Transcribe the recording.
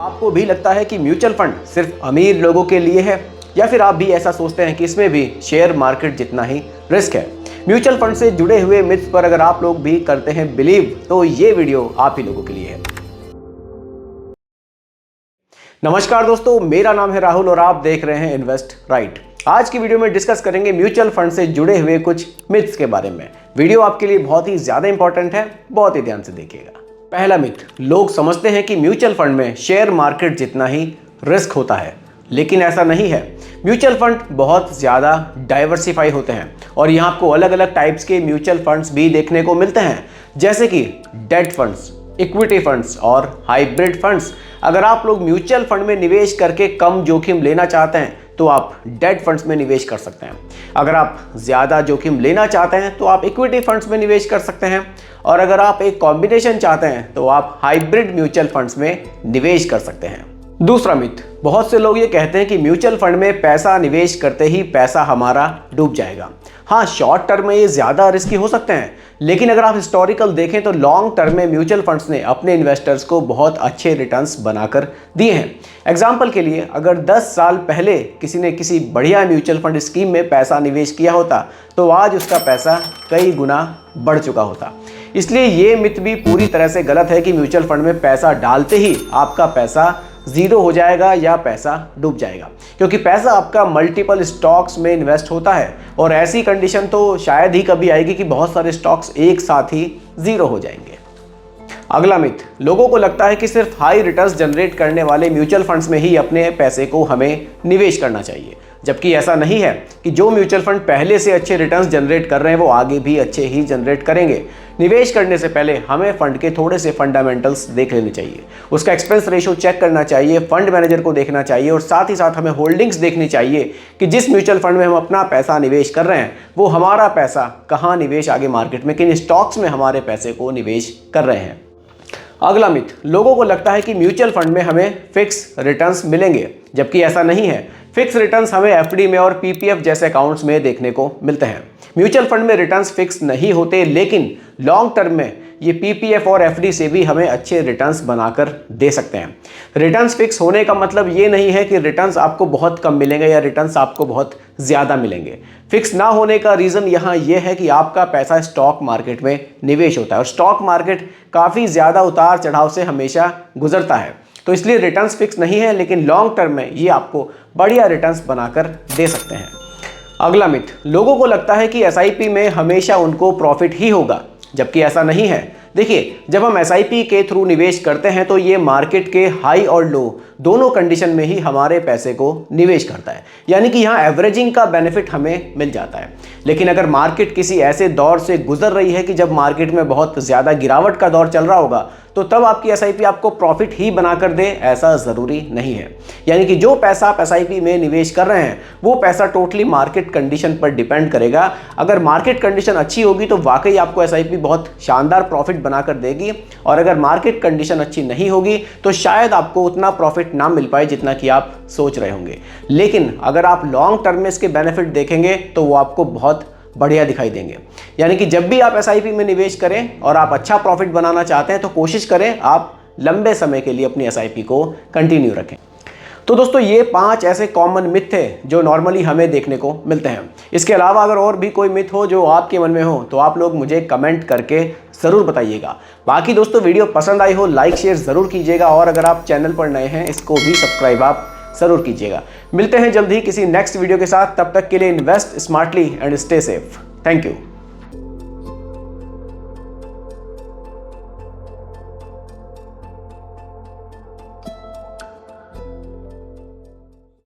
आपको भी लगता है कि म्यूचुअल फंड सिर्फ अमीर लोगों के लिए है, या फिर आप भी ऐसा सोचते हैं कि इसमें भी शेयर मार्केट जितना ही रिस्क है? म्यूचुअल फंड से जुड़े हुए मिथ्स पर अगर आप लोग भी करते हैं बिलीव, तो ये वीडियो आप ही लोगों के लिए है। नमस्कार दोस्तों, मेरा नाम है राहुल और आप देख रहे हैं इन्वेस्ट राइट। आज की वीडियो में डिस्कस करेंगे म्यूचुअल फंड से जुड़े हुए कुछ मिथ्स के बारे में। वीडियो आपके लिए बहुत ही ज्यादा इंपॉर्टेंट है, बहुत ही ध्यान से देखिएगा। पहला मिथ, लोग समझते हैं कि म्यूचुअल फंड में शेयर मार्केट जितना ही रिस्क होता है, लेकिन ऐसा नहीं है। म्यूचुअल फंड बहुत ज़्यादा डाइवर्सिफाई होते हैं और यहाँ आपको अलग अलग टाइप्स के म्यूचुअल फंड्स भी देखने को मिलते हैं, जैसे कि डेट फंड्स, इक्विटी फंड्स और हाइब्रिड फंड्स। अगर आप लोग म्यूचुअल फंड में निवेश करके कम जोखिम लेना चाहते हैं तो आप डेट फंड्स में निवेश कर सकते हैं। अगर आप ज़्यादा जोखिम लेना चाहते हैं तो आप इक्विटी फंड्स में निवेश कर सकते हैं, और अगर आप एक कॉम्बिनेशन चाहते हैं तो आप हाइब्रिड म्यूचुअल फंड्स में निवेश कर सकते हैं। दूसरा मिथ, बहुत से लोग ये कहते हैं कि म्यूचुअल फंड में पैसा निवेश करते ही पैसा हमारा डूब जाएगा। हाँ, शॉर्ट टर्म में ये ज़्यादा रिस्की हो सकते हैं, लेकिन अगर आप हिस्टोरिकल देखें तो लॉन्ग टर्म में म्यूचुअल फंड्स ने अपने इन्वेस्टर्स को बहुत अच्छे रिटर्न्स बनाकर दिए हैं। एग्जाम्पल के लिए, अगर 10 साल पहले किसी ने किसी बढ़िया म्यूचुअल फंड स्कीम में पैसा निवेश किया होता तो आज उसका पैसा कई गुना बढ़ चुका होता। इसलिए ये मिथ भी पूरी तरह से गलत है कि म्यूचुअल फंड में पैसा डालते ही आपका पैसा जीरो हो जाएगा या पैसा डूब जाएगा, क्योंकि पैसा आपका मल्टीपल स्टॉक्स में इन्वेस्ट होता है और ऐसी कंडीशन तो शायद ही कभी आएगी कि बहुत सारे स्टॉक्स एक साथ ही जीरो हो जाएंगे। अगला मिथ, लोगों को लगता है कि सिर्फ हाई रिटर्न्स जनरेट करने वाले म्यूचुअल फंड्स में ही अपने पैसे को हमें निवेश करना चाहिए, जबकि ऐसा नहीं है कि जो म्यूचुअल फंड पहले से अच्छे रिटर्न्स जनरेट कर रहे हैं वो आगे भी अच्छे ही जनरेट करेंगे। निवेश करने से पहले हमें फंड के थोड़े से फंडामेंटल्स देख लेने चाहिए, उसका एक्सपेंस रेशो चेक करना चाहिए, फंड मैनेजर को देखना चाहिए और साथ ही साथ हमें होल्डिंग्स देखनी चाहिए कि जिस म्यूचुअल फंड में हम अपना पैसा निवेश कर रहे हैं वो हमारा पैसा कहाँ निवेश आगे मार्केट में किन स्टॉक्स में हमारे पैसे को निवेश कर रहे हैं। अगला मिथ, लोगों को लगता है कि म्यूचुअल फंड में हमें फिक्स रिटर्न्स मिलेंगे, जबकि ऐसा नहीं है। फिक्स रिटर्न्स हमें एफडी में और पीपीएफ जैसे अकाउंट्स में देखने को मिलते हैं। म्यूचुअल फंड में रिटर्न्स फिक्स नहीं होते, लेकिन लॉन्ग टर्म में ये पीपीएफ और एफडी से भी हमें अच्छे रिटर्न्स बनाकर दे सकते हैं। रिटर्न्स फिक्स होने का मतलब ये नहीं है कि रिटर्न्स आपको बहुत कम मिलेंगे या रिटर्न्स आपको बहुत ज़्यादा मिलेंगे। फिक्स ना होने का रीज़न यहाँ ये है कि आपका पैसा स्टॉक मार्केट में निवेश होता है और स्टॉक मार्केट काफ़ी ज़्यादा उतार चढ़ाव से हमेशा गुजरता है, तो इसलिए रिटर्न्स फिक्स नहीं है, लेकिन लॉन्ग टर्म में ये आपको बढ़िया रिटर्न्स बनाकर दे सकते हैं। अगला मिथ, लोगों को लगता है कि एसआईपी में हमेशा उनको प्रॉफिट ही होगा, जबकि ऐसा नहीं है। देखिए, जब हम एसआईपी के थ्रू निवेश करते हैं तो ये मार्केट के हाई और लो दोनों कंडीशन में ही हमारे पैसे को निवेश करता है, यानी कि यहाँ एवरेजिंग का बेनिफिट हमें मिल जाता है। लेकिन अगर मार्केट किसी ऐसे दौर से गुजर रही है कि जब मार्केट में बहुत ज़्यादा गिरावट का दौर चल रहा होगा, तो तब आपकी एसआईपी आपको प्रॉफिट ही बनाकर दे, ऐसा ज़रूरी नहीं है। यानी कि जो पैसा आप एसआईपी में निवेश कर रहे हैं वो पैसा टोटली मार्केट कंडीशन पर डिपेंड करेगा। अगर मार्केट कंडीशन अच्छी होगी तो वाकई आपको एसआईपी बहुत शानदार प्रॉफिट बनाकर देगी, और अगर मार्केट कंडीशन अच्छी नहीं होगी तो शायद आपको उतना प्रॉफिट ना मिल पाए जितना कि आप सोच रहे होंगे। लेकिन अगर आप लॉन्ग टर्म में इसके बेनिफिट देखेंगे तो वो आपको बहुत बढ़िया दिखाई देंगे। यानी कि जब भी आप एसआईपी में निवेश करें और आप अच्छा प्रॉफिट बनाना चाहते हैं तो कोशिश करें आप लंबे समय के लिए अपनी एसआईपी को कंटिन्यू रखें। तो दोस्तों, ये 5 ऐसे कॉमन मिथ थे जो नॉर्मली हमें देखने को मिलते हैं। इसके अलावा अगर और भी कोई मिथ हो जो आपके मन में हो तो आप लोग मुझे कमेंट करके ज़रूर बताइएगा। बाकी दोस्तों, वीडियो पसंद आई हो लाइक शेयर ज़रूर कीजिएगा, और अगर आप चैनल पर नए हैं इसको भी सब्सक्राइब आप ज़रूर कीजिएगा। मिलते हैं जल्द ही किसी नेक्स्ट वीडियो के साथ, तब तक के लिए invest smartly and stay safe. Thank you.